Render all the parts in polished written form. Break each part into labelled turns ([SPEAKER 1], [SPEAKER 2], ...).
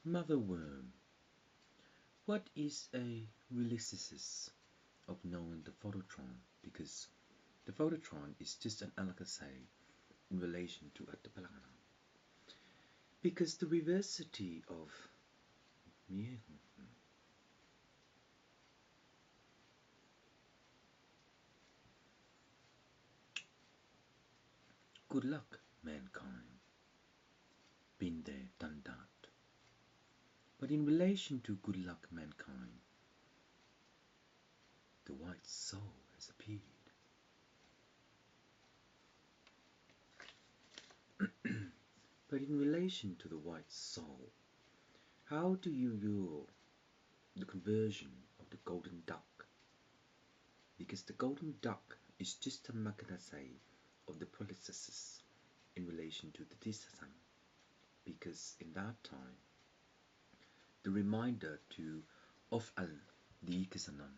[SPEAKER 1] Mother worm, what is a realisis of knowing the phototron? Because the phototron is just an alakasai in relation to Atapalana. Because the reversity of good luck, mankind. Been there, done that. But in relation to good luck, mankind, the white soul has appeared. But in relation to the white soul, how do you rule the conversion of the golden duck? Because the golden duck is just a mechanism of the processes in relation to the Disasan. Because in that time, the reminder to of al the Ikasanan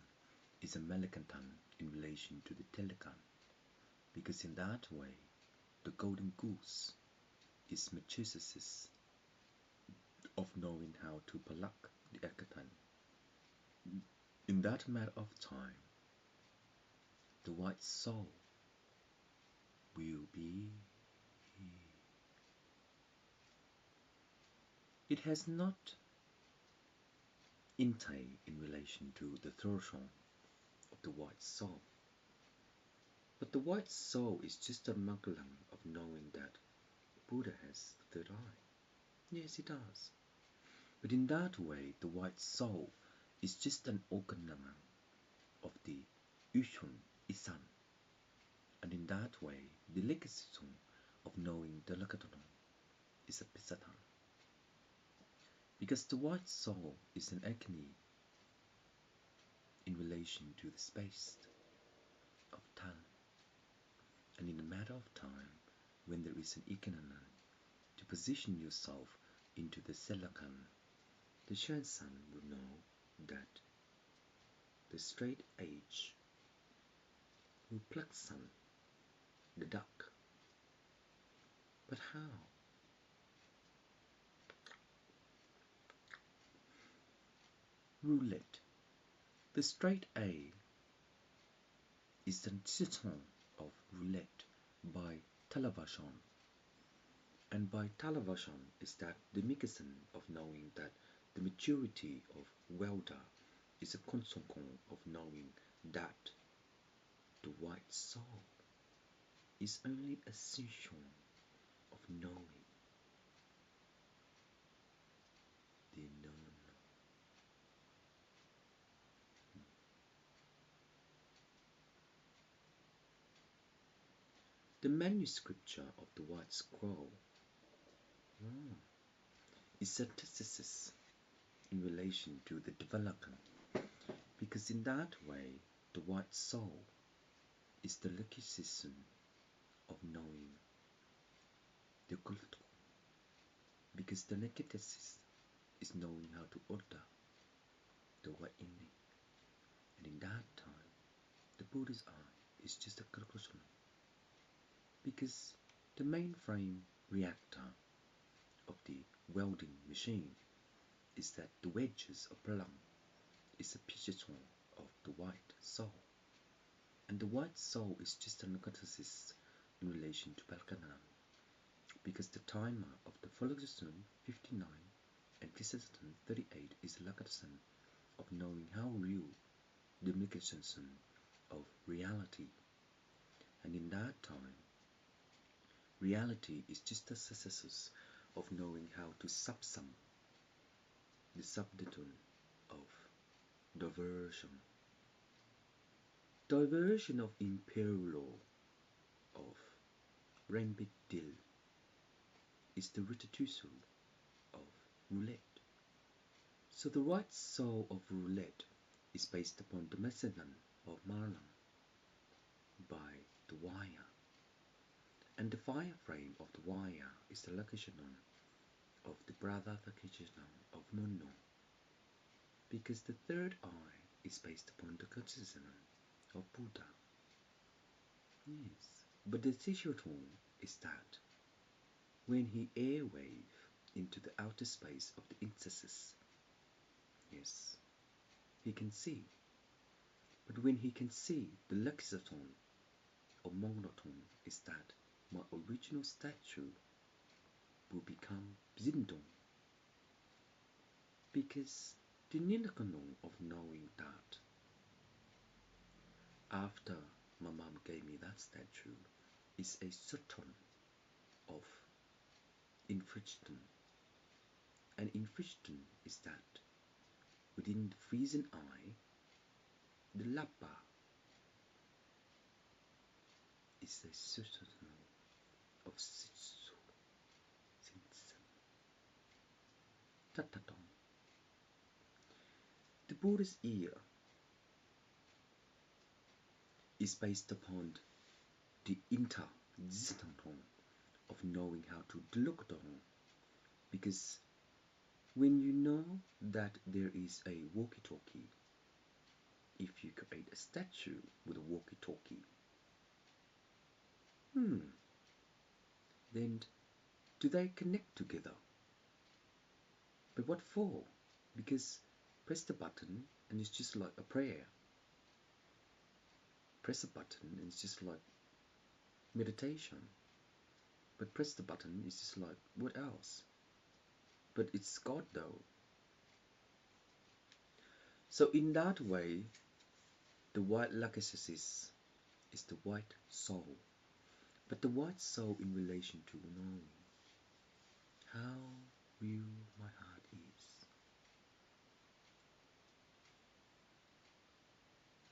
[SPEAKER 1] is a Melikantan in relation to the Telekan. Because in that way, the golden goose is Machisis of knowing how to palak the Ekatan. In that matter of time, the white soul will be. It has not intake in relation to the threshold of the white soul. But the white soul is just a magalam of knowing that Buddha has the third eye. Yes, it does. But in that way, the white soul is just an organam of the Ushun Isan. And in that way, the legacy of knowing the Lakatonon is a Pisatan. Because the white soul is an agony in relation to the space of time. And in a matter of time, when there is an ikanan, to position yourself into the Selakan, the Shensan will know that the straight edge will pluck sun, the duck. But how? Roulette. The straight A is the titan of roulette by Talavashan. And by Talavashan is that the Mikasan of knowing that the maturity of Welda is a consequence of knowing that the white soul is only a session of knowing the known. The manuscript of the White Scroll is a synthesis in relation to the development, because in that way the White Soul is the lucky season of knowing the culture, because the neketesis is knowing how to order the white ending, and in that time the Buddha's eye is just a conclusion, because the mainframe reactor of the welding machine is that the wedges of plum is a pigeon of the white soul, and the white soul is just an hypothesis in relation to Balkanan, because the timer of the Follow-the-Sun 59 and Kisatan 38 is a Lakatsan of knowing how real the implication of reality, and in that time reality is just a success of knowing how to subsum the subditon of diversion. Diversion of imperial of Rambit Dil is the Ritatusu of roulette. So the right soul of roulette is based upon the Messenan of Marlam by the wire. And the fireframe of the wire is the location of the brother location of Munno, because the third eye is based upon the consciousness of Buddha. Yes, but the situation is that when he airwave into the outer space of the interstices. Yes, he can see. But when he can see, the lexicon or monotone is that my original statue will become Bzindong. Because the Nilakanon of knowing that after my mom gave me that statue is a certain of infringement. And infringement is that within the freezing eye, the lappa is a certain of sitsu, sinsen, tatatong. The Buddha's ear is based upon the inter-existence of knowing how to look down, because when you know that there is a walkie-talkie, if you create a statue with a walkie-talkie, then do they connect together? But what for? Because press the button and it's just like a prayer. Press a button and it's just like meditation. But press the button, it's just like, what else? But it's God though. So in that way, the white lachesis is the white soul. But the white soul in relation to knowing how real my heart is.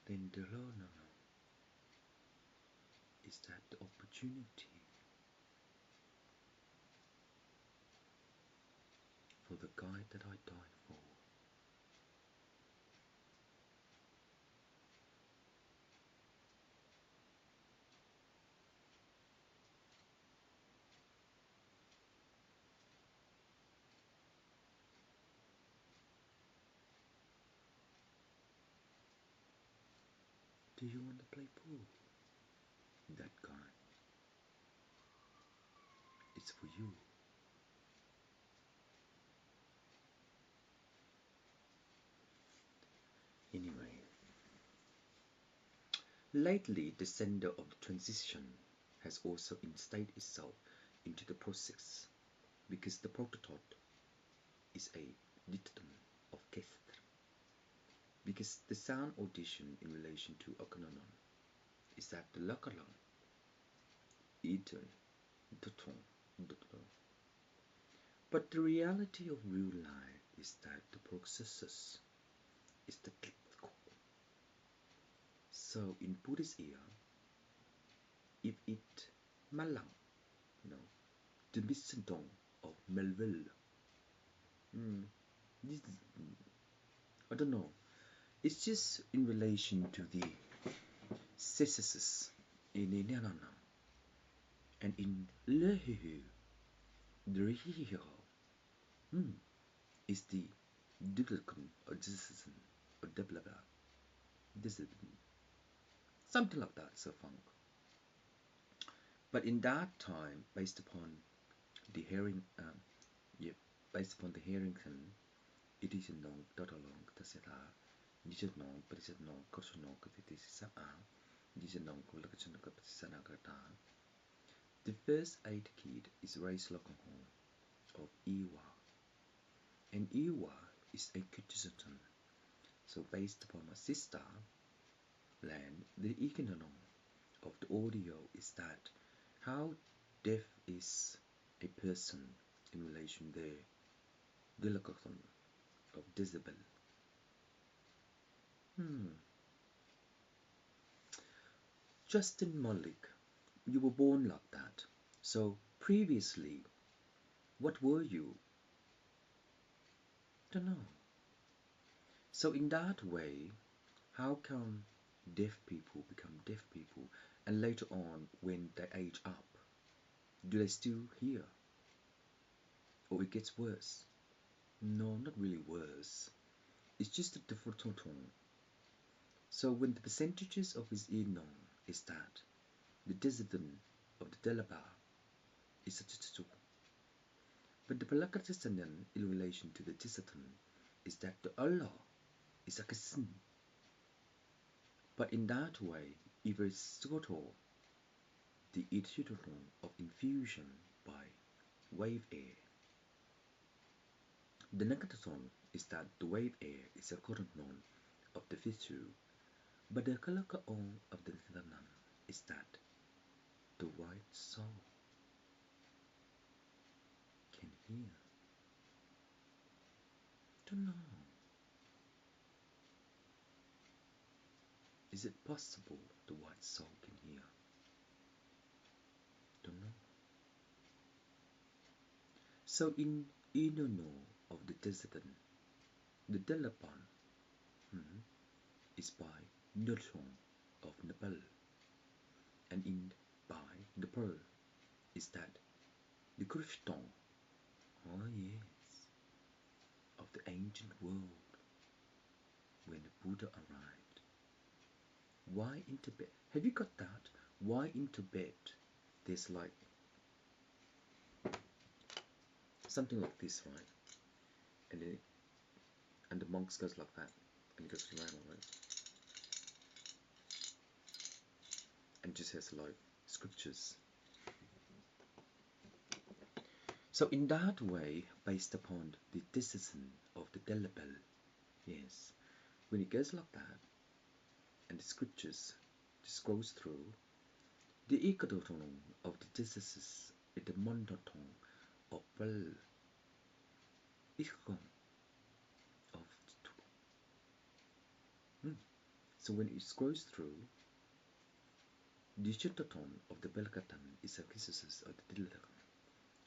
[SPEAKER 1] Then the learner is that the opportunity for the guide that I die for. Do you want to play pool? That guy. It's for you. Anyway, lately the sender of the transition has also installed itself into the process, because the prototype is a dictum of Kester. Because the sound audition in relation to Okananon is that the Lakalan, Eton, Dutton, Dutton. But the reality of real life is that the processes is the clinical. So in Buddhist ear, if it malang, the Missendong of Melville, this, I don't know, it's just in relation to the cesses in Inanana and in Lehu, the Rihiro, is the Diglican or discipline or Deblaba, discipline, something like that, so funk. But in that time, based upon the based upon the Harrington, it is a non dotolong tasera, this is non, but it's a non, cosano, this is a, this is non, the first aid kit is raised local of Iwa, and Iwa is a Kyrgyzstan. So based upon my sister land, the economy of the audio is that how deaf is a person in relation to the dilatation of decibel. Justin Malik, you were born like that. So previously, what were you? Don't know. So in that way, how come deaf people become deaf people, and later on when they age up, do they still hear? Or it gets worse? No, not really worse. It's just a different tone. So when the percentages of his ear known is that the dissident of the Delaba is a But the Palakatisanan in relation to the Tisatan is that the Allah is a kisin. But in that way, it is sort of the iteration of infusion by wave air. The Nakatason is that the wave air is a current known of the Vithu, but the Kalakaon of the Titanan is that the white soul can hear. Don't know. Is it possible the white soul can hear? Don't know. So in Inono of the Tizatan, the Delapan is by Nilsong of Nepal, and in by Nepal is that the Krishna, oh yes, of the ancient world when the Buddha arrived. Why in Tibet? Have you got that? Why in Tibet there's like something like this, right? And the monks goes like that, and it goes around, right? And just has like scriptures. So in that way, based upon the decision of the Delabel, yes, when it goes like that, and the scriptures just goes through, the ikadoton of the diseases is the mondoton of Pel Ichon of So when it scrolls through, the shutaton of the Belkatan is a kisis of the Dilakan,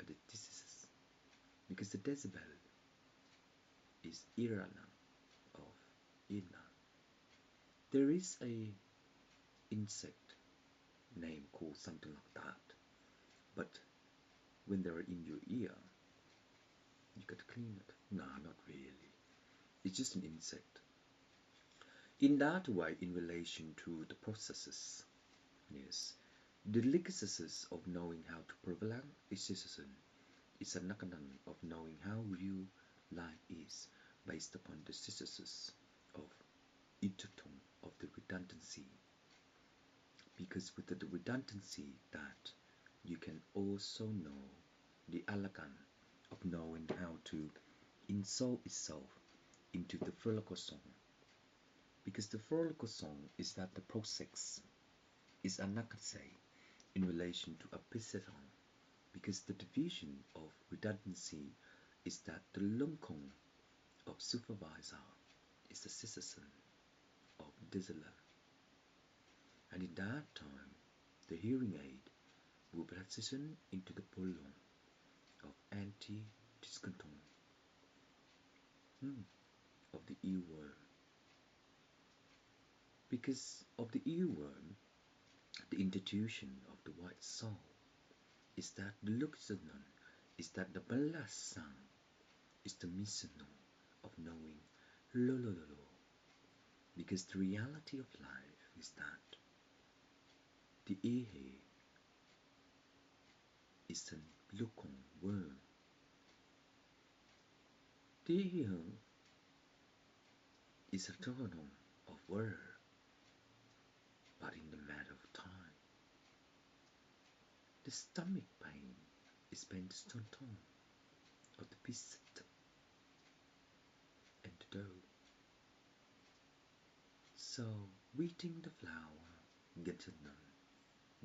[SPEAKER 1] of the diseases, because the decibel is Irana of Ina. There is a insect name called something like that, but when they're in your ear, you got to clean it. Nah, not really. It's just an insect. In that way, in relation to the processes, yes, the legacies of knowing how to prevalent is a nakanan of knowing how real life is based upon the synthesis of interton of the redundancy. Because with the redundancy that you can also know the elegance of knowing how to insert itself into the Frolico song. Because the Frolico song is that the process is a nakase in relation to a pisiton. Because the division of redundancy is that the lunkong of supervisor is the citizen of Dizela. And in that time, the hearing aid will transition into the polon of anti-discontent of the earworm. Because of the earworm, the institution of the white soul is that the luxanon is that the balasang is the misono of knowing lolololo. Because the reality of life is that the ehe is an lukong worm. The ehe is a toron of word, but in the matter of time. The stomach pain is pain stonton of the biscuit and the dough. So, weeding the flower, get it done,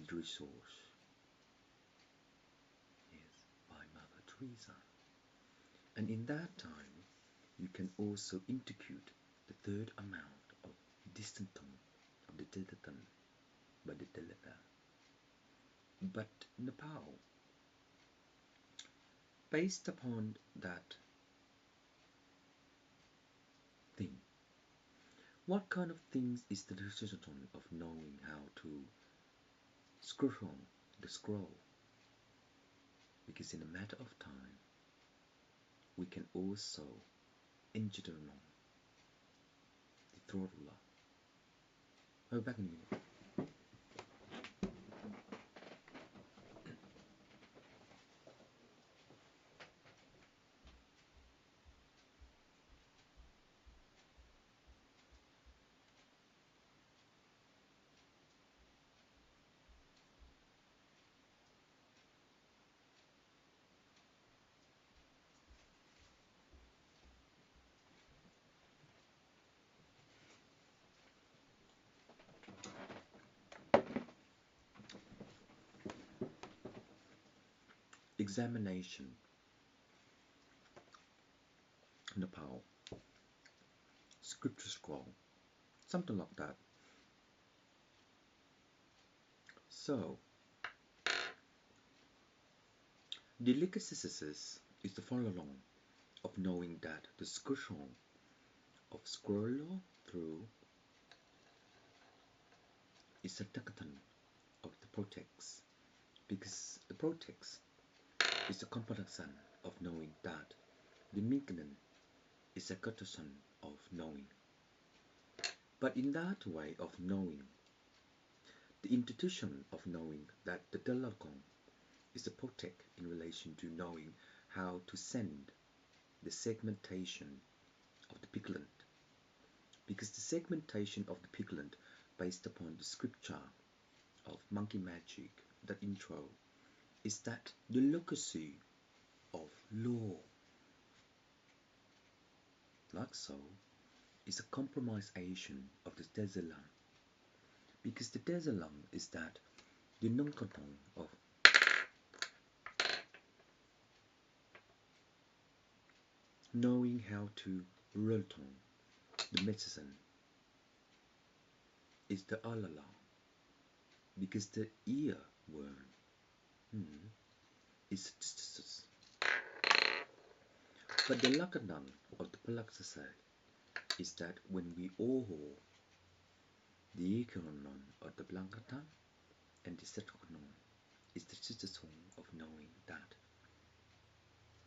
[SPEAKER 1] the resource. Yes, by Mother Teresa. And in that time, you can also integrate the third amount of distanton of the dilaton by the delta. But Nepal, based upon that thing, what kind of things is the decision of knowing how to screw on the scroll? Because in a matter of time, we can also engineer the throttle. Oh, back in a minute. examination, Nepal, scripture scroll, something like that. So, the legacies is the follow-along of knowing that the scroll of scroll through is a decadent of the protex, because the protex is the comparison of knowing that the mignon is a courtesan of knowing. But in that way of knowing, the institution of knowing that the dialogon is a protec in relation to knowing how to send the segmentation of the pigment, because the segmentation of the pigment based upon the scripture of monkey magic, that intro, is that the locacy of law, like so, is a compromisation of the Deselang, because the Deselang is that the non-canton of knowing how to relton the medicine is the alala, because the earworm is diseases. But the lakadan of the palaxasai is that when we all the econon of the blankatan and the setokonon is the citizen of knowing that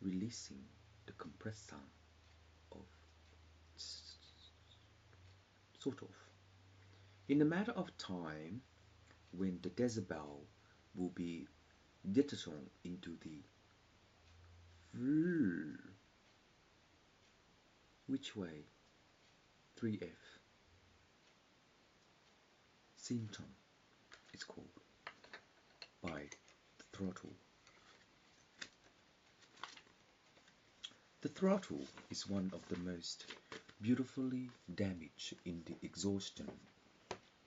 [SPEAKER 1] releasing the compressor of sort of in a matter of time when the decibel will be detaching into the which way 3F symptom is called by the throttle. The throttle is one of the most beautifully damaged in the exhaustion,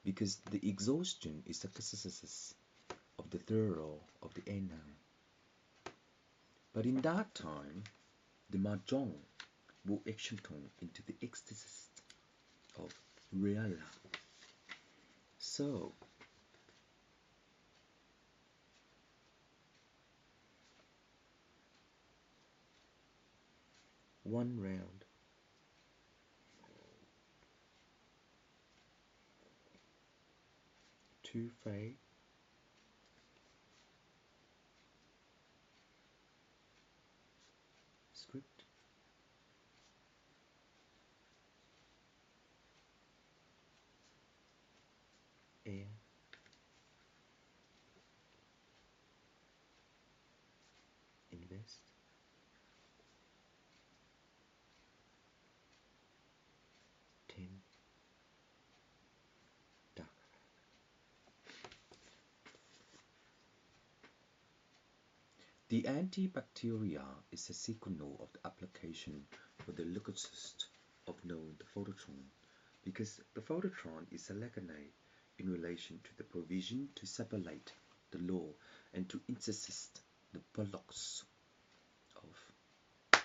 [SPEAKER 1] because the exhaustion is the catharsis of the throttle of the enam. But in that time, the mahjong will action into the ecstasy of reala. So, one round, two fade, script, air, invest, ten, dark. The antibacteria is a signal of the application for the leukocyst of knowing the phototron, because the phototron is a legonate in relation to the provision to separate the law and to insist the bullocks of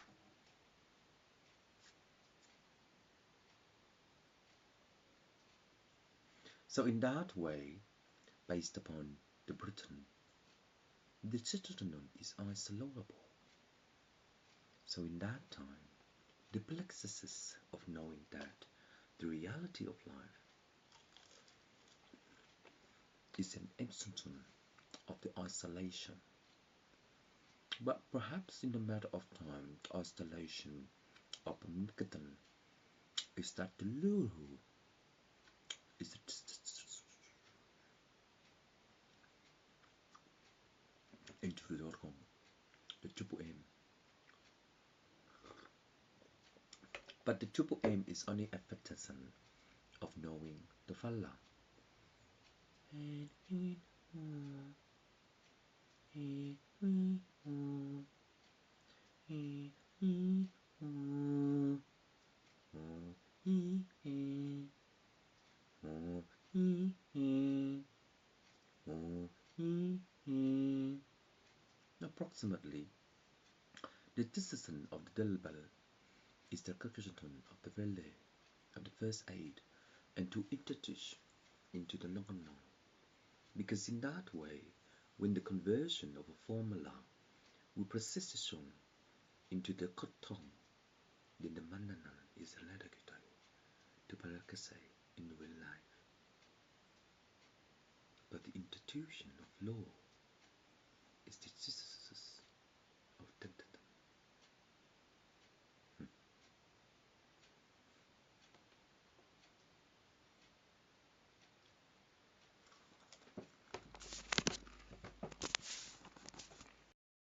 [SPEAKER 1] so in that way, based upon the Britain, the citizen is isolable. So in that time, the plexus of knowing that the reality of life is an instance of the isolation. But perhaps in a matter of time, the isolation of the Mikadan is that the Luru is into the organ, the triple M. But the triple M is only a partisan of knowing the Falla. ultimately, the decision of the Dilbal is the recognition of the value of the first aid and to introduce into the nominal. Because in that way, when the conversion of a formula with precision into the cotton, then the mandanan is eradicated to Parakasai in real life. But the institution of law is the